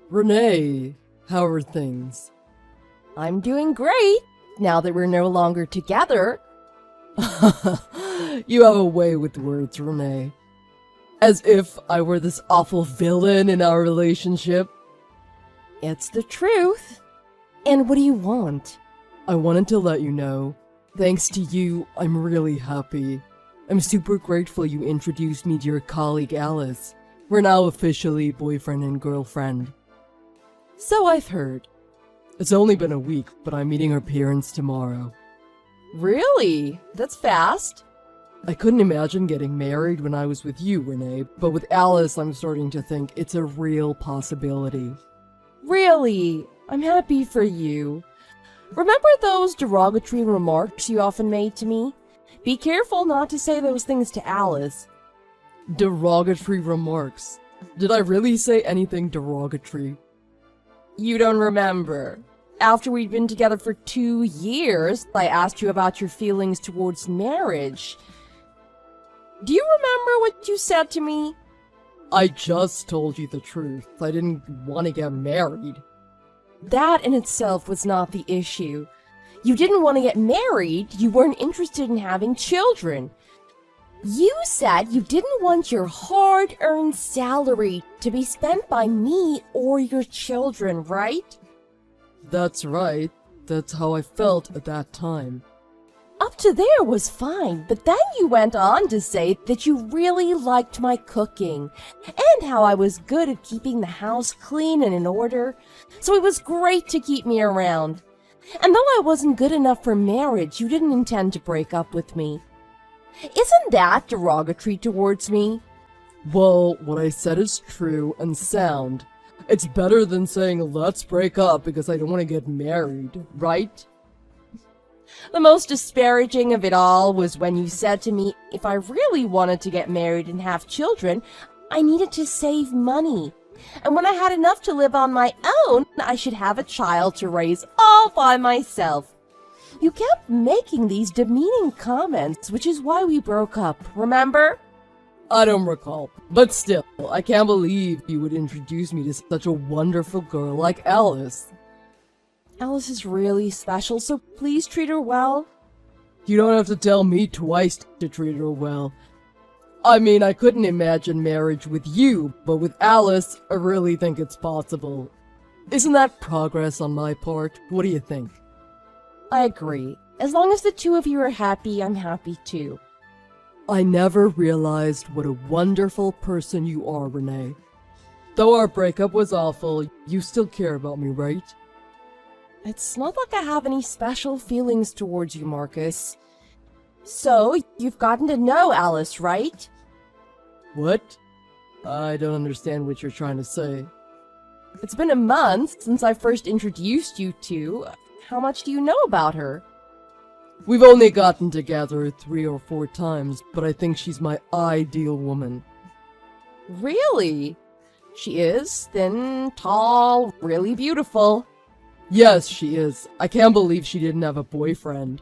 Renee, how are things? I'm doing great, now that we're no longer together. You have a way with words, Renee. As if I were this awful villain in our relationship. It's the truth. And what do you want? I wanted to let you know, thanks to you, I'm really happy. I'm super grateful you introduced me to your colleague Alice. We're now officially boyfriend and girlfriend. So I've heard. It's only been a week, but I'm meeting her parents tomorrow. Really? That's fast. I couldn't imagine getting married when I was with you, Renee, but with Alice, I'm starting to think it's a real possibility. Really? I'm happy for you. Remember those derogatory remarks you often made to me? Be careful not to say those things to Alice. Derogatory remarks? Did I really say anything derogatory? You don't remember. After we'd been together for 2 years, I asked you about your feelings towards marriage. Do you remember what you said to me? I just told you the truth. I didn't want to get married. That in itself was not the issue. You didn't want to get married, you weren't interested in having children. You said you didn't want your hard-earned salary to be spent by me or your children, right? That's right. That's how I felt at that time. Up to there was fine, but then you went on to say that you really liked my cooking, and how I was good at keeping the house clean and in order, so it was great to keep me around. And though I wasn't good enough for marriage, you didn't intend to break up with me. Isn't that derogatory towards me? Well, what I said is true and sound. It's better than saying, let's break up because I don't want to get married, right? The most disparaging of it all was when you said to me, if I really wanted to get married and have children, I needed to save money. And when I had enough to live on my own, I should have a child to raise all by myself. You kept making these demeaning comments, which is why we broke up, remember? I don't recall, but still, I can't believe you would introduce me to such a wonderful girl like Alice. Alice is really special, so please treat her well. You don't have to tell me twice to treat her well. I mean, I couldn't imagine marriage with you, but with Alice, I really think it's possible. Isn't that progress on my part? What do you think? I agree. As long as the two of you are happy, I'm happy too. I never realized what a wonderful person you are, Renee. Though our breakup was awful, you still care about me, right? It's not like I have any special feelings towards you, Marcus. So, you've gotten to know Alice, right? What? I don't understand what you're trying to say. It's been a month since I first introduced you to. How much do you know about her? We've only gotten together 3 or 4 times, but I think she's my ideal woman. Really? She is thin, tall, really beautiful. Yes, she is. I can't believe she didn't have a boyfriend.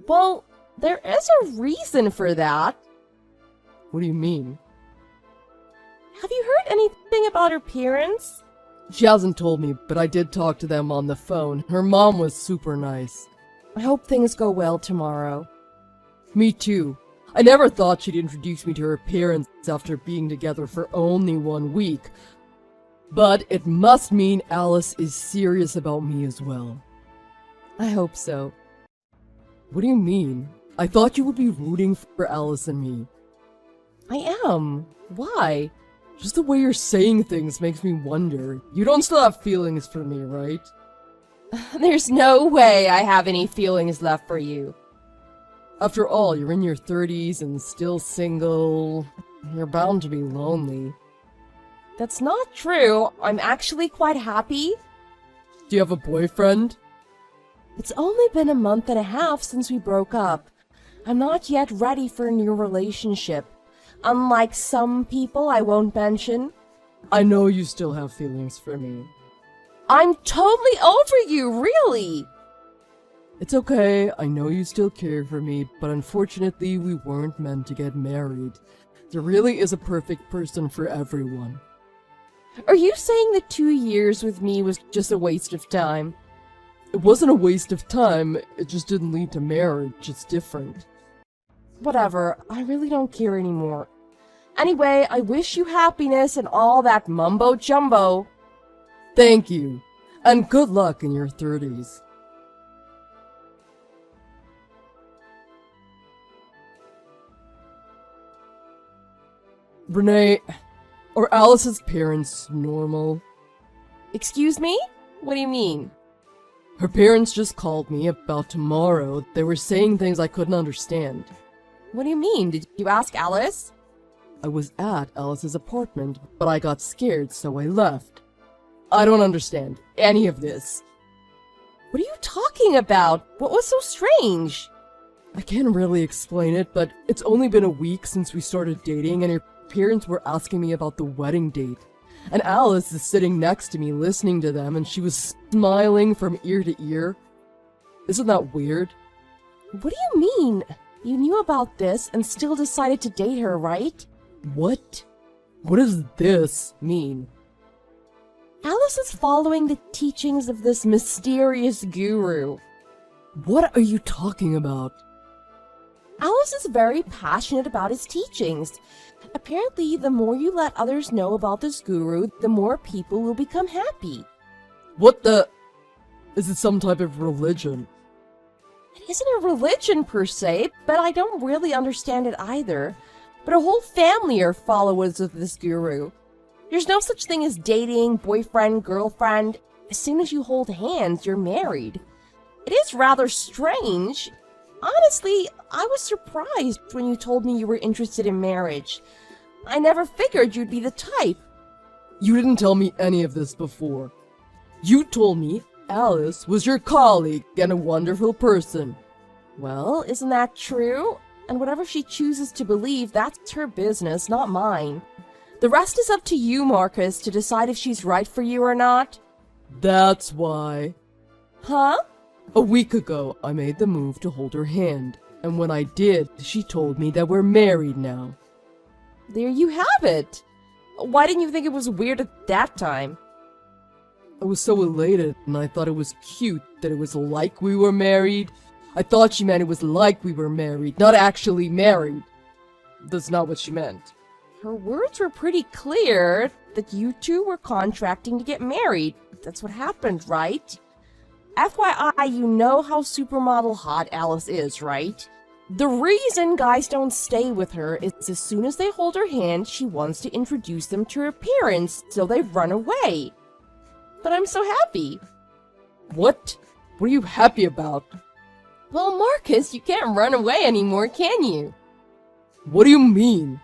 Well, there is a reason for that. What do you mean? Have you heard anything about her parents? She hasn't told me, but I did talk to them on the phone. Her mom was super nice. I hope things go well tomorrow. Me too. I never thought she'd introduce me to her parents after being together for only 1 week. But it must mean Alice is serious about me as well. I hope so. What do you mean? I thought you would be rooting for Alice and me. I am. Why? Just the way you're saying things makes me wonder. You don't still have feelings for me, right? There's no way I have any feelings left for you. After all, you're in your 30s and still single. You're bound to be lonely. That's not true. I'm actually quite happy. Do you have a boyfriend? It's only been a month and a half since we broke up. I'm not yet ready for a new relationship. Unlike some people I won't mention. I know you still have feelings for me. I'm totally over you, really! It's okay, I know you still care for me, but unfortunately we weren't meant to get married. There really is a perfect person for everyone. Are you saying the 2 years with me was just a waste of time? It wasn't a waste of time, it just didn't lead to marriage. It's different. Whatever, I really don't care anymore. Anyway, I wish you happiness and all that mumbo-jumbo. Thank you, and good luck in your 30s. Renee, are Alice's parents normal? Excuse me? What do you mean? Her parents just called me about tomorrow. They were saying things I couldn't understand. What do you mean? Did you ask Alice? I was at Alice's apartment, but I got scared, so I left. I don't understand any of this. What are you talking about? What was so strange? I can't really explain it, but it's only been a week since we started dating, and her parents were asking me about the wedding date. And Alice is sitting next to me listening to them, and she was smiling from ear to ear. Isn't that weird? What do you mean? You knew about this and still decided to date her, right? What? What does this mean? Alice is following the teachings of this mysterious guru. What are you talking about? Alice is very passionate about his teachings. Apparently, the more you let others know about this guru, the more people will become happy. What the... Is it some type of religion? It isn't a religion per se, but I don't really understand it either. But a whole family are followers of this guru. There's no such thing as dating, boyfriend, girlfriend. As soon as you hold hands, you're married. It is rather strange. Honestly, I was surprised when you told me you were interested in marriage. I never figured you'd be the type. You didn't tell me any of this before. You told me Alice was your colleague and a wonderful person. Well, isn't that true? And whatever she chooses to believe, that's her business, not mine. The rest is up to you, Marcus, to decide if she's right for you or not. That's why. Huh? A week ago, I made the move to hold her hand, and when I did, she told me that we're married now. There you have it. Why didn't you think it was weird at that time? I was so elated, and I thought it was cute that it was like we were married. I thought she meant it was like we were married, not actually married. That's not what she meant. Her words were pretty clear that you two were contracting to get married. That's what happened, right? FYI, you know how supermodel hot Alice is, right? The reason guys don't stay with her is as soon as they hold her hand, she wants to introduce them to her parents, so they run away. But I'm so happy. What? What are you happy about? Well, Marcus, you can't run away anymore, can you? What do you mean?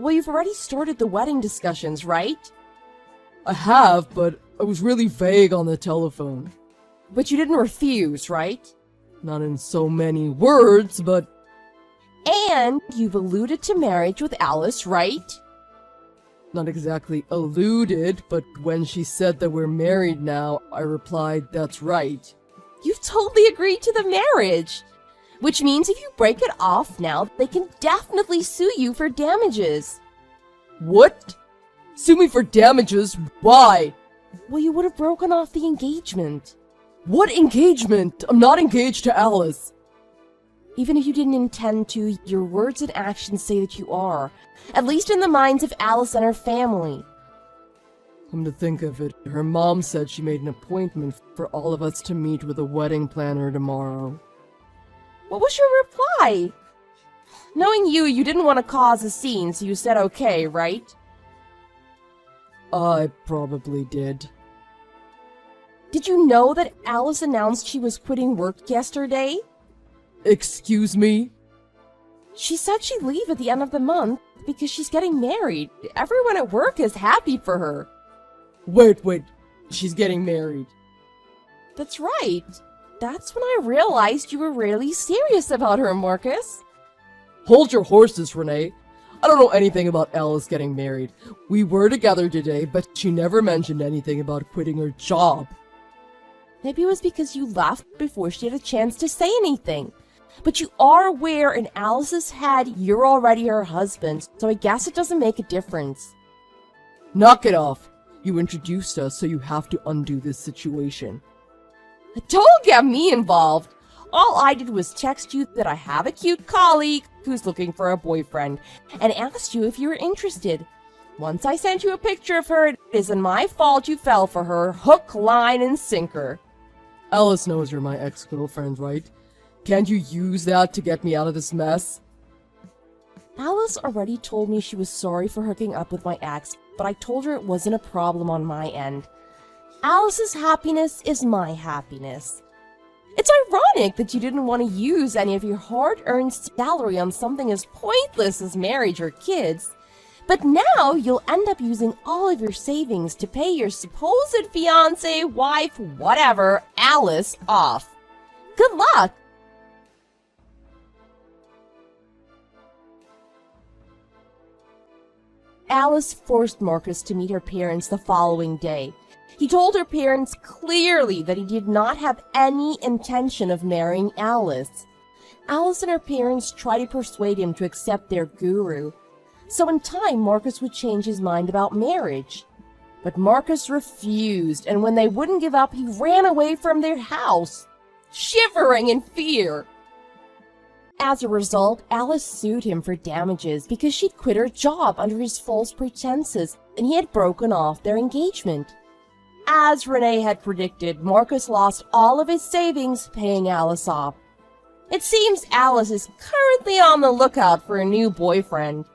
Well, you've already started the wedding discussions, right? I have, but I was really vague on the telephone. But you didn't refuse, right? Not in so many words, but... And you've alluded to marriage with Alice, right? Not exactly alluded, but when she said that we're married now, I replied, that's right. You've totally agreed to the marriage! Which means if you break it off now, they can definitely sue you for damages. What? Sue me for damages? Why? Well, you would have broken off the engagement. What engagement? I'm not engaged to Alice. Even if you didn't intend to, your words and actions say that you are. At least in the minds of Alice and her family. Come to think of it, her mom said she made an appointment for all of us to meet with a wedding planner tomorrow. What was your reply? Knowing you, you didn't want to cause a scene, so you said okay, right? I probably did. Did you know that Alice announced she was quitting work yesterday? Excuse me? She said she'd leave at the end of the month because she's getting married. Everyone at work is happy for her. Wait, she's getting married. That's right. That's when I realized you were really serious about her, Marcus. Hold your horses, Renee. I don't know anything about Alice getting married. We were together today, but she never mentioned anything about quitting her job. Maybe it was because you left before she had a chance to say anything. But you are aware in Alice's head you're already her husband, so I guess it doesn't make a difference. Knock it off. You introduced us, so you have to undo this situation. Don't get me involved. All I did was text you that I have a cute colleague who's looking for a boyfriend and asked you if you were interested. Once I sent you a picture of her, it isn't my fault you fell for her, hook, line, and sinker. Alice knows you're my ex-girlfriend, right? Can't you use that to get me out of this mess? Alice already told me she was sorry for hooking up with my ex, but I told her it wasn't a problem on my end. Alice's happiness is my happiness. It's ironic that you didn't want to use any of your hard-earned salary on something as pointless as marriage or kids, but now you'll end up using all of your savings to pay your supposed fiancé, wife, whatever, Alice, off. Good luck! Alice forced Marcus to meet her parents the following day. He told her parents clearly that he did not have any intention of marrying Alice. Alice and her parents tried to persuade him to accept their guru, so in time Marcus would change his mind about marriage. But Marcus refused, and when they wouldn't give up, he ran away from their house, shivering in fear. As a result, Alice sued him for damages because she'd quit her job under his false pretenses, and he had broken off their engagement. As Renee had predicted, Marcus lost all of his savings paying Alice off. It seems Alice is currently on the lookout for a new boyfriend.